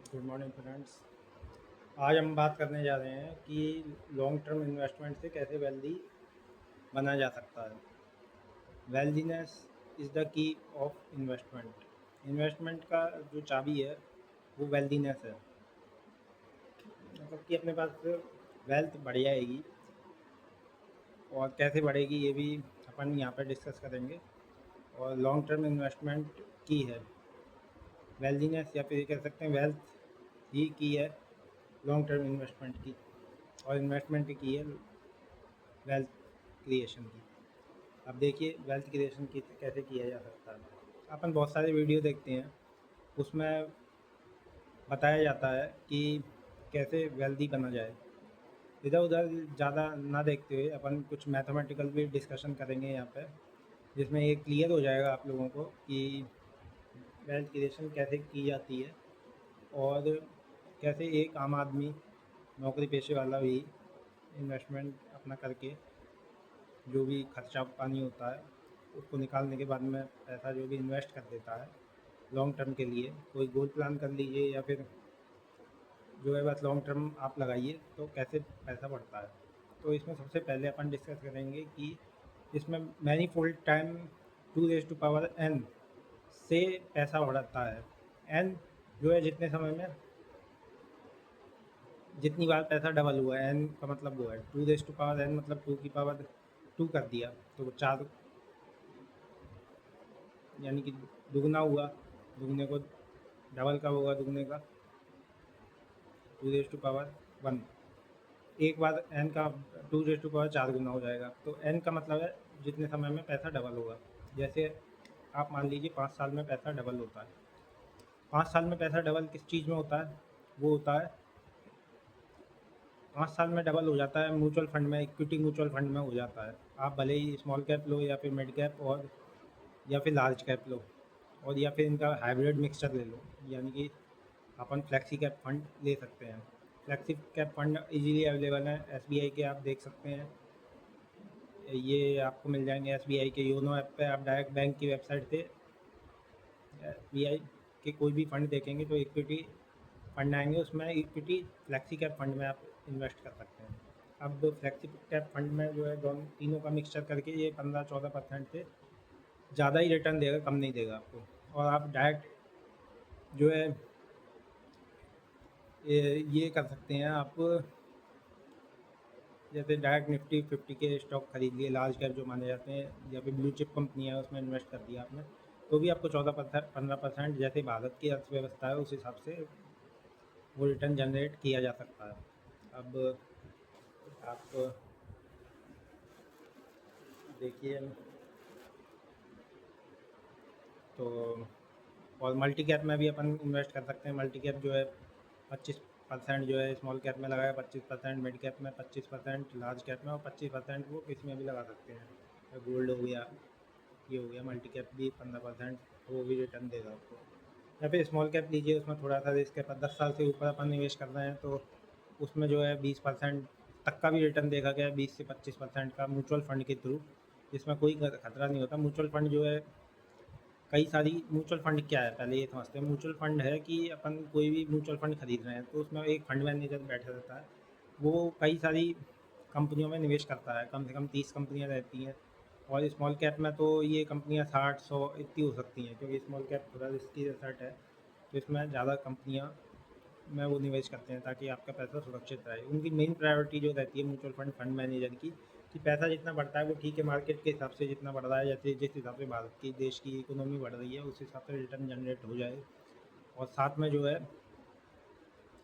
Good morning friends. आज हम बात करने जा रहे हैं कि लॉन्ग टर्म इन्वेस्टमेंट से कैसे वेल्दी बना जा सकता है। वेल्दीनेस is the key of investment. Investment का जो चाबी है वो वेल्दीनेस है, मतलब कि अपने पास वेल्थ बढ़ जाएगी। और कैसे बढ़ेगी ये भी अपन यहाँ पर डिस्कस करेंगे। और लॉन्ग टर्म इन्वेस्टमेंट की है वेल्दीनेस, या फिर ये कह सकते हैं वेल्थ ही की है लॉन्ग टर्म इन्वेस्टमेंट की। और इन्वेस्टमेंट की है वेल्थ क्रिएशन की। अब देखिए वेल्थ क्रिएशन की कैसे किया जा सकता है। अपन बहुत सारे वीडियो देखते हैं, उसमें बताया जाता है कि कैसे वेल्दी बना जाए। इधर उधर ज़्यादा ना देखते हुए अपन कुछ मैथमेटिकल भी डिस्कशन करेंगे यहाँ पे, जिसमें ये क्लियर हो जाएगा आप लोगों को कि वेल्थ क्रिएशन कैसे की जाती है और कैसे एक आम आदमी नौकरी पेशे वाला भी इन्वेस्टमेंट अपना करके जो भी खर्चा पानी होता है उसको निकालने के बाद में पैसा जो भी इन्वेस्ट कर देता है लॉन्ग टर्म के लिए। कोई गोल प्लान कर लीजिए या फिर जो है बस लॉन्ग टर्म आप लगाइए तो कैसे पैसा बढ़ता है। तो इसमें सबसे पहले अपन डिस्कस करेंगे कि इसमें many fold time 2 raised to power n से पैसा बढ़ता है। n जो है जितने समय में जितनी बार पैसा डबल हुआ है, n का मतलब वो है 2 raised to power n, मतलब 2 की पावर 2 कर दिया तो वो 4, यानी कि दुगना हुआ। दुगने को डबल कब होगा दुगने का? 2 raised to power 1। एक बार n का 2 raised to power 4 गुना हो जाएगा, तो n का मतलब है जितने समय में पैसा डबल होगा। जैसे आप मान लीजिए 5 साल में पैसा डबल होता है। 5 साल में पैसा डबल किस चीज़ में होता है? वो होता है 5 साल में डबल हो जाता है म्यूचुअल फंड में, इक्विटी म्यूचुअल फंड में हो जाता है। आप भले ही स्मॉल कैप लो या फिर मिड कैप और या फिर लार्ज कैप लो, और या फिर इनका हाइब्रिड मिक्सचर ले लो, यानी कि अपन फ्लेक्सी कैप फंड ले सकते हैं। Flexi cap fund easily available है एसबीआई के, आप देख सकते हैं। ये आपको मिल जाएंगे एसबीआई के योनो ऐप पे। आप डायरेक्ट बैंक की वेबसाइट से एसबीआई के कोई भी फंड देखेंगे तो इक्विटी फंड आएंगे, उसमें इक्विटी फ्लेक्सी कैप फंड में आप इन्वेस्ट कर सकते हैं। अब फ्लेक्सी कैप फंड में जो है दोनों तीनों का मिक्सचर करके ये 15-14% से ज़्यादा ही रिटर्न देगा, कम नहीं देगा आपको। और आप डायरेक्ट जो है ये कर सकते हैं आप, जैसे डायरेक्ट निफ्टी 50 के स्टॉक खरीद लिए लार्ज कैप जो माने जाते हैं, या फिर ब्लू चिप कंपनी है उसमें इन्वेस्ट कर दिया आपने, तो भी आपको 14-15% जैसे भारत की अर्थव्यवस्था है उस हिसाब से वो रिटर्न जनरेट किया जा सकता है। अब आप देखिए तो, और मल्टी कैप में भी अपन इन्वेस्ट कर सकते हैं। मल्टी कैप जो है 25% जो है स्मॉल कैप में लगाया, 25% मिड कैप में, 25% लार्ज कैप में, और 25% वो किसी में भी लगा सकते हैं। गोल्ड हो गया, ये हो गया। मल्टी कैप भी 15% वो भी रिटर्न देगा आपको। या फिर स्मॉल कैप लीजिए, उसमें थोड़ा सा रिस्क है, पर 10 साल से ऊपर अपन निवेश कर रहे हैं तो उसमें जो है 20% तक का भी रिटर्न देखा गया है, 20 से 25% का म्यूचुअल फंड के थ्रू, जिसमें कोई खतरा नहीं होता। म्यूचुअल फंड जो है कई सारी, म्यूचुअल फंड क्या है पहले ये समझते हैं। म्यूचुअल फंड है कि अपन कोई भी म्यूचुअल फंड खरीद रहे हैं तो उसमें एक फंड मैनेजर बैठा रहता है, वो कई सारी कंपनियों में निवेश करता है। कम से कम 30 कंपनियां रहती हैं, और स्मॉल कैप में तो ये कंपनियां 60-100 इतनी हो सकती हैं, क्योंकि स्मॉल कैप थोड़ा रिस्की एसेट है, तो इसमें ज़्यादा कंपनियां में वो निवेश करते हैं ताकि आपका पैसा सुरक्षित रहे। उनकी मेन प्रायोरिटी जो रहती है म्यूचुअल फंड फंड मैनेजर की, कि पैसा जितना बढ़ता है वो ठीक है, मार्केट के हिसाब से जितना बढ़ रहा है, जैसे जिस हिसाब से भारत की देश की इकोनॉमी बढ़ रही है उस हिसाब से रिटर्न जनरेट हो जाए। और साथ में जो है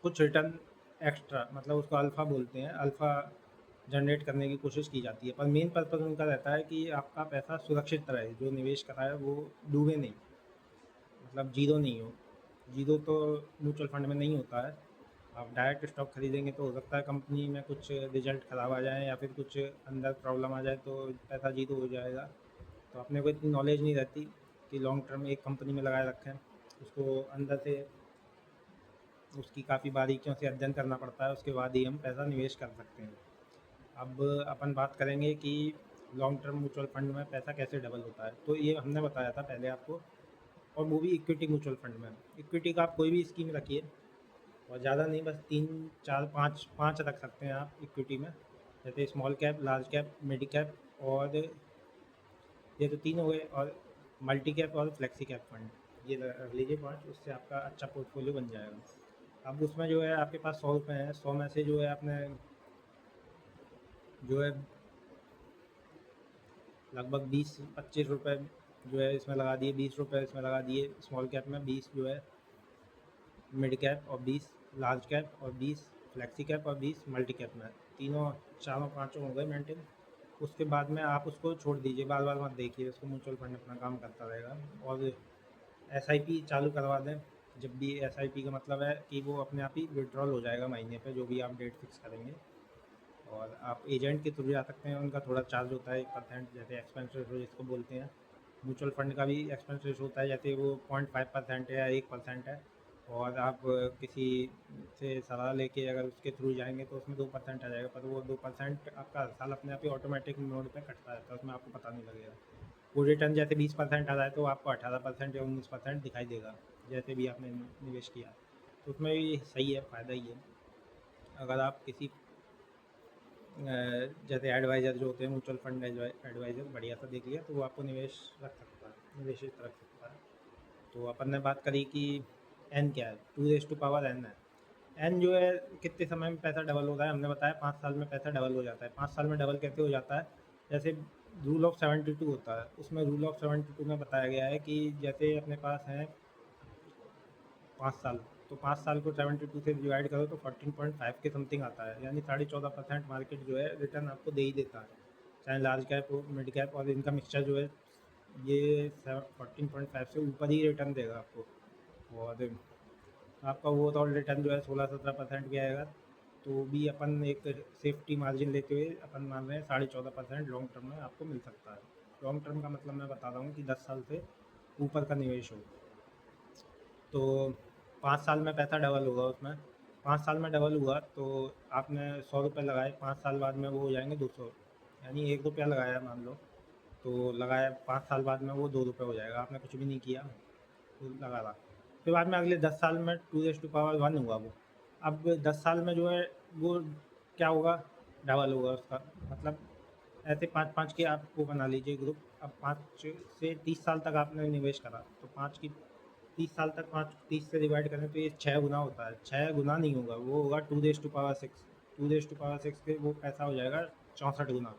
कुछ रिटर्न एक्स्ट्रा, मतलब उसको अल्फ़ा बोलते हैं, अल्फ़ा जनरेट करने की कोशिश की जाती है। पर मेन पर्पज़ उनका रहता है कि आपका पैसा सुरक्षित रहे, जो निवेश करा है वो डूबे नहीं, मतलब जीरो नहीं हो। जीरो तो म्यूचुअल फंड में नहीं होता है। आप डायरेक्ट स्टॉक खरीदेंगे तो हो सकता है कंपनी में कुछ रिजल्ट ख़राब आ जाए या फिर कुछ अंदर प्रॉब्लम आ जाए तो पैसा जीरो हो जाएगा। तो अपने को इतनी नॉलेज नहीं रहती कि लॉन्ग टर्म एक कंपनी में लगाए रखें, उसको अंदर से उसकी काफ़ी बारीकियों से अध्ययन करना पड़ता है, उसके बाद ही हम पैसा निवेश कर सकते हैं। अब अपन बात करेंगे कि लॉन्ग टर्म म्यूचुअल फंड में पैसा कैसे डबल होता है। तो ये हमने बताया था पहले आपको, और वो भी इक्विटी म्यूचुअल फंड में। इक्विटी का आप कोई भी स्कीम रखिए, और ज़्यादा नहीं, बस 3 4 5 5 रख सकते हैं आप इक्विटी में, जैसे small cap, large cap, mid cap, और ये तो 3 हो गए, और मल्टी कैप और फ्लेक्सी कैप फंड, ये रख लीजिए 5, उससे आपका अच्छा पोर्टफोलियो बन जाएगा। अब उसमें जो है आपके पास 100 रुपये हैं, 100 में से जो है आपने जो है लगभग 20-25 रुपये जो है इसमें लगा दिए, 20 रुपये इसमें लगा दिए स्मॉल कैप में, 20 जो है मिड कैप, और 20 लार्ज कैप, और 20 फ्लेक्सी कैप, और 20 मल्टी कैप में, तीनों चारों पाँचों हो गए मेंटेन। उसके बाद में आप उसको छोड़ दीजिए, बार बार मत देखिए उसको, म्यूचुअल फंड अपना काम करता रहेगा। और एसआईपी चालू करवा दें, जब भी एसआईपी का मतलब है कि वो अपने आप ही विड्रॉल हो जाएगा महीने पे, जो भी आप डेट फिक्स करेंगे। और आप एजेंट के थ्रू जा सकते हैं, उनका थोड़ा चार्ज होता है 1%, जैसे एक्सपेंस रेशो जिसको बोलते हैं। म्यूचुअल फंड का भी एक्सपेंस रेशो होता है, जैसे वो 0.5% है या 1% है। और आप किसी से सलाह लेके अगर उसके थ्रू जाएंगे तो उसमें 2% आ जाएगा, पर वो 2% आपका हर साल अपने आप ही ऑटोमेटिक मोड पे कटता रहता है, उसमें आपको पता नहीं लगेगा। वो रिटर्न जैसे 20% आ रहा है तो आपको 18% या 19% दिखाई देगा, जैसे भी आपने निवेश किया। तो उसमें भी सही है, फ़ायदा ही है। अगर आप किसी जैसे एडवाइज़र जो होते हैं, म्यूचुअल फंड एडवाइज़र बढ़िया सा देख लिया तो वो आपको निवेश रख सकता है, निवेशित रख सकता है। तो अपन ने बात करी कि एन क्या है, 2 एन है। एन जो है कितने समय में पैसा डबल होता है, हमने बताया 5 साल में पैसा डबल हो जाता है। 5 साल में डबल कैसे हो जाता है, जैसे रूल ऑफ 72 होता है, उसमें रूल ऑफ 72 में बताया गया है कि जैसे अपने पास है 5 साल, तो 5 साल को 72 से डिवाइड करो तो 14.5 के समथिंग आता है, यानी 14.5% मार्केट जो है रिटर्न आपको दे ही देता है, चाहे लार्ज कैप हो मिड कैप, और इनका मिक्सचर जो है ये 14.5 से ऊपर ही रिटर्न देगा आपको। और आपका ओवरऑल रिटर्न जो है 16-17% भी आएगा। तो भी अपन एक सेफ्टी मार्जिन लेते हुए अपन मान रहे हैं 14.5% लॉन्ग टर्म में आपको मिल सकता है। लॉन्ग टर्म का मतलब मैं बता रहा हूँ कि 10 साल से ऊपर का निवेश हो। तो 5 साल में पैसा डबल होगा उसमें, 5 साल में डबल हुआ तो आपने 100 रुपये लगाए, 5 साल बाद में वो हो जाएंगे 200, यानी 1 रुपया लगाया मान लो, तो लगाया 5 साल बाद में वो 2 रुपये हो जाएगा, आपने कुछ भी नहीं किया, तो लगा रहा। फिर बाद में अगले 10 साल में 2 to 1 हुआ वो। अब 10 साल में जो है वो क्या होगा, डबल होगा उसका, मतलब ऐसे 5-5 के आप वो बना लीजिए ग्रुप। अब 5 से 30 साल तक आपने निवेश करा, तो 5 की 30 साल तक 5 30 से डिवाइड करें तो ये 6 गुना होता है। 6 गुना नहीं होगा, वो होगा 2 to 6, 2 to 6 के वो पैसा हो जाएगा 64 गुना।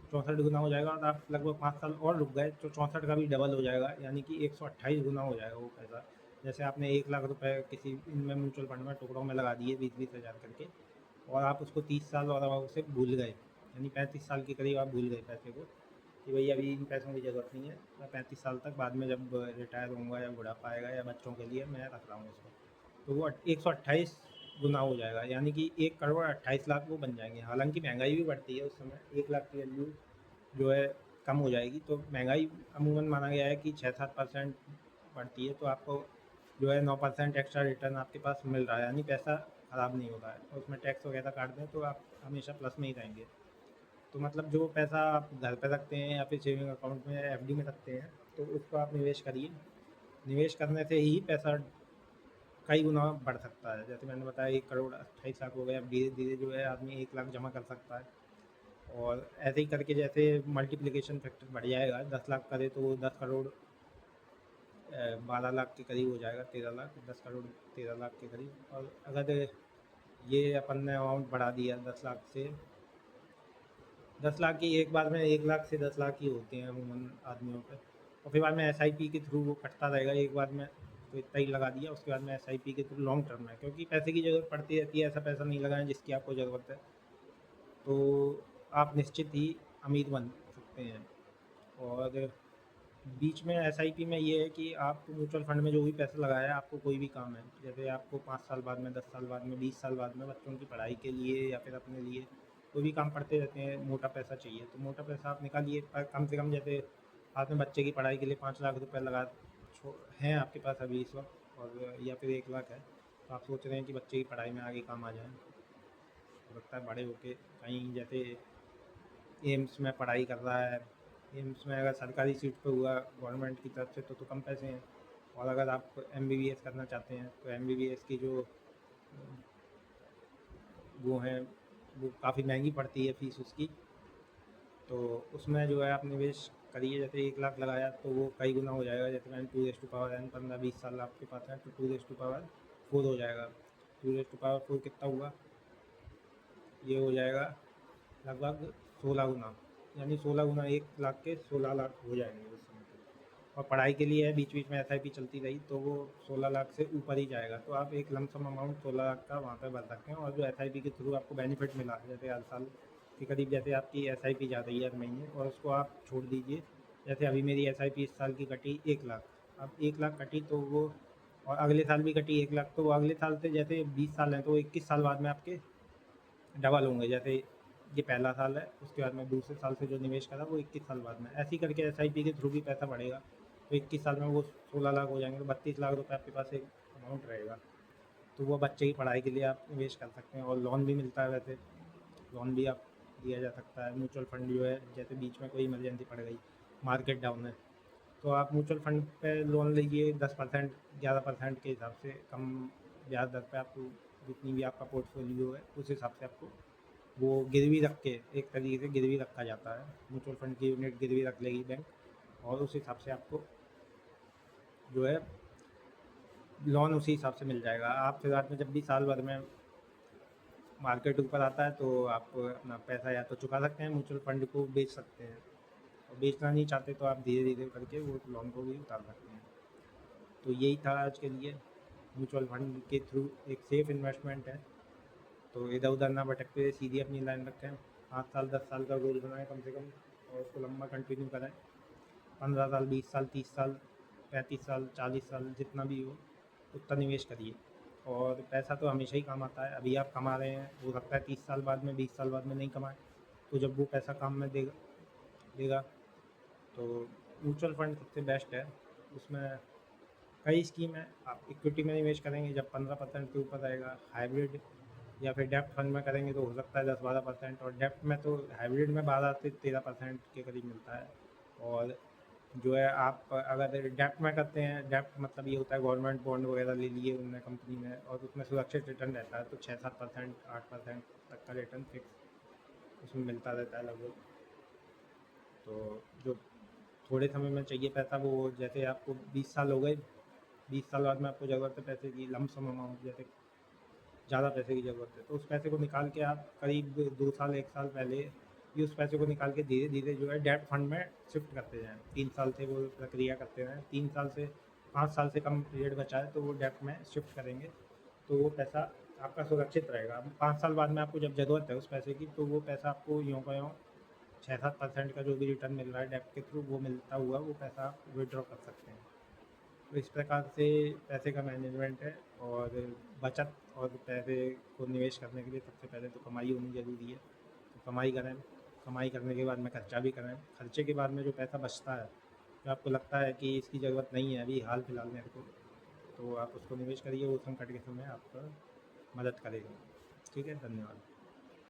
64 गुना हो जाएगा, और आप लगभग 5 साल और रुक गए तो 64 का भी डबल हो जाएगा, यानी कि 128 गुना हो जाएगा वो पैसा। जैसे आपने 1 लाख रुपए किसी इनमें म्यूचुअल फंड में टुकड़ों में लगा दिए 20-20 हज़ार करके, और आप उसको 30 साल और अब उसे भूल गए, यानी 35 साल के करीब आप भूल गए पैसे को, कि भई अभी इन पैसों की ज़रूरत नहीं है, मैं 35 साल तक बाद में जब रिटायर होऊँगा या बुढ़ापा आएगा या बच्चों के लिए मैं रख रहा हूँ उसको, तो वो 128 गुना हो जाएगा, यानी कि 1 करोड़ 28 लाख वो बन जाएंगे। हालांकि महंगाई भी बढ़ती है, उस समय 1 लाख की वैल्यू जो है कम हो जाएगी, तो महंगाई अमूमन माना गया है कि 6-7% बढ़ती है, तो आपको जो है 9% एक्स्ट्रा रिटर्न आपके पास मिल रहा है, यानी पैसा ख़राब नहीं हो रहा है, और उसमें टैक्स वगैरह काट दें तो आप हमेशा प्लस में ही रहेंगे। तो मतलब जो पैसा आप घर पे रखते हैं या फिर सेविंग अकाउंट में या एफडी में रखते हैं, तो उसको आप निवेश करिए। निवेश करने से ही पैसा कई गुना बढ़ सकता है। जैसे मैंने बताया 1 करोड़ 28 लाख हो गए, अब धीरे धीरे जो है आदमी 1 लाख जमा कर सकता है, और ऐसे ही करके जैसे मल्टीप्लिकेशन फैक्टर बढ़ जाएगा, 10 लाख करे तो वो 10 करोड़ 12 लाख के करीब हो जाएगा, 13 लाख, 10 करोड़ 13 लाख के करीब। और अगर ये अपन ने अमाउंट बढ़ा दिया 10 लाख से, 10 लाख की एक बार में, 1 लाख से 10 लाख ही होते हैं अमूमन आदमियों पे, और फिर बाद में एसआईपी के थ्रू वो कटता रहेगा एक बार में, तो इतना ही लगा दिया, उसके बाद में एसआईपी के थ्रू लॉन्ग टर्म में, क्योंकि पैसे की ज़रूरत पड़ती रहती है, ऐसा पैसा नहीं लगाएं जिसकी आपको ज़रूरत है, तो आप निश्चित ही अमीर बन सकते हैं। और बीच में एसआईपी में ये है कि आप म्यूचुअल फंड में जो भी पैसा लगाया है, आपको कोई भी काम है, जैसे आपको 5 साल बाद में, 10 साल बाद में, 20 साल बाद में बच्चों की पढ़ाई के लिए या फिर अपने लिए कोई भी काम पड़ते रहते हैं, मोटा पैसा चाहिए, तो मोटा पैसा आप निकालिए, पर कम से कम जैसे आपने बच्चे की पढ़ाई के लिए 5 लाख रुपए लगा हैं आपके पास अभी इस वक्त, और या फिर 1 लाख है, तो आप सोच रहे हैं कि बच्चे की पढ़ाई में आगे काम आ जाए, हो सकता है बड़े होके कहीं जैसे एम्स में पढ़ाई कर रहा है, एम्स में अगर सरकारी सीट पे हुआ गवर्नमेंट की तरफ से तो कम पैसे हैं, और अगर आप एमबीबीएस करना चाहते हैं तो एमबीबीएस की जो वो हैं, वो काफ़ी महंगी पड़ती है फ़ीस उसकी। तो उसमें जो है आप निवेश करिए, जैसे 1 लाख लगाया तो वो कई गुना हो जाएगा। जैसे मैंने 2 15 20 साल आपके पास है तो 2 4 हो जाएगा। 2 4 कितना हुआ, ये हो जाएगा लगभग 16 गुना, यानी 16 गुना, 1 लाख के 16 लाख हो जाएंगे उस समय पे। और पढ़ाई के लिए है, बीच बीच में SIP चलती रही तो वो 16 लाख से ऊपर ही जाएगा। तो आप एक लमसम अमाउंट 16 लाख का वहाँ पे भर सकते हैं। और जो SIP के थ्रू आपको बेनिफिट मिला, जैसे हर साल के करीब जैसे आपकी SIP जा रही है हर महीने, और उसको आप छोड़ दीजिए। जैसे अभी मेरी SIP इस साल की कटी 1 लाख, अब 1 लाख कटी तो वो, और अगले साल भी कटी 1 लाख, तो वो अगले साल से जैसे 20 साल हैं तो 21 साल बाद में आपके डबल होंगे। जैसे ये पहला साल है, उसके बाद में दूसरे साल से जो निवेश करा वो 21 साल बाद में, ऐसे ही करके SIP के थ्रू भी पैसा बढ़ेगा। तो 21 साल में वो 16 लाख हो जाएंगे, तो 32 लाख रुपये आपके पास एक अमाउंट रहेगा। तो वो बच्चे की पढ़ाई के लिए आप निवेश कर सकते हैं। और लोन भी मिलता है, वैसे लोन भी आप दिया जा सकता है। म्यूचुअल फंड जो है, जैसे बीच में कोई इमरजेंसी पड़ गई, मार्केट डाउन है, तो आप म्यूचुअल फंड पे लोन लीजिए 10% 11% के हिसाब से, कम ब्याज दर पे आपको, जितनी भी आपका पोर्टफोलियो है उस हिसाब से आपको वो गिरवी रख के, एक तरीके से गिरवी रखा जाता है। म्यूचुअल फंड की यूनिट गिरवी रख लेगी बैंक, और उस हिसाब से आपको जो है लोन उसी हिसाब से मिल जाएगा। आप फिर बाद में जब भी साल भर में मार्केट ऊपर आता है तो आप अपना पैसा या तो चुका सकते हैं, म्यूचुअल फंड को बेच सकते हैं, और बेचना नहीं चाहते तो आप धीरे धीरे करके वो लोन को भी उतार सकते हैं। तो यही था आज के लिए। म्यूचुअल फंड के थ्रू एक सेफ़ इन्वेस्टमेंट है, तो इधर उधर ना भटकते हुए सीधी अपनी लाइन रखें। 5 साल 10 साल का गोल बनाएं कम से कम, और उसको लंबा कंटिन्यू करें। 15 साल 20 साल 30 साल 35 साल 40 साल जितना भी हो उतना निवेश करिए। और पैसा तो हमेशा ही काम आता है। अभी आप कमा रहे हैं, हो सकता है 30 साल बाद में 20 साल बाद में नहीं कमाएं, तो जब वो पैसा काम में देगा देगा तो म्यूचुअल फंड सबसे बेस्ट है। उसमें कई स्कीम है। आप इक्विटी में निवेश करेंगे जब 15% के ऊपर रहेगा, हाइब्रिड या फिर डेप्ट फंड में करेंगे तो हो सकता है 10 12%, और डेप्ट में तो हाइब्रिड में 12 से 13% के करीब मिलता है। और जो है आप अगर डेप्ट में करते हैं, डेप्ट मतलब ये होता है गवर्नमेंट बॉन्ड वगैरह ले लिए उनने कंपनी ने, और उसमें सुरक्षित रिटर्न रहता है, तो 6 7% 8% तक का रिटर्न फिक्स उसमें मिलता रहता है लगभग। तो जो थोड़े समय में चाहिए पैसा, वो जैसे आपको 20 साल हो गए, 20 साल बाद में आपको ज़रूरत है पैसे की, लमसम अमाउंट, जैसे ज़्यादा पैसे की ज़रूरत है, तो उस पैसे को निकाल के आप करीब 2 साल 1 साल पहले ही उस पैसे को निकाल के धीरे धीरे जो है डेब्ट फंड में शिफ्ट करते जाएँ। 3 साल से वो प्रक्रिया करते रहें, 3 साल से 5 साल से कम पीरियड बचा है तो वो डेब्ट में शिफ्ट करेंगे, तो वो पैसा आपका सुरक्षित रहेगा। अब 5 साल बाद में आपको जब ज़रूरत है उस पैसे की, तो वो पैसा आपको यों का यों 6 7% का जो भी रिटर्न मिल रहा है डेब्ट के थ्रू, वो मिलता हुआ वो पैसा आप विड्रॉ कर सकते हैं। तो इस प्रकार से पैसे का मैनेजमेंट है। और बचत और पैसे को निवेश करने के लिए सबसे पहले तो कमाई होनी ज़रूरी है। तो कमाई करें, कमाई करने के बाद में खर्चा भी करें। खर्चे के बाद में जो पैसा बचता है, जो आपको लगता है कि इसकी ज़रूरत नहीं है अभी हाल फिलहाल मेरे को, तो आप उसको निवेश करिए, वो संकट के समय आपका मदद करेगा। ठीक है, धन्यवाद।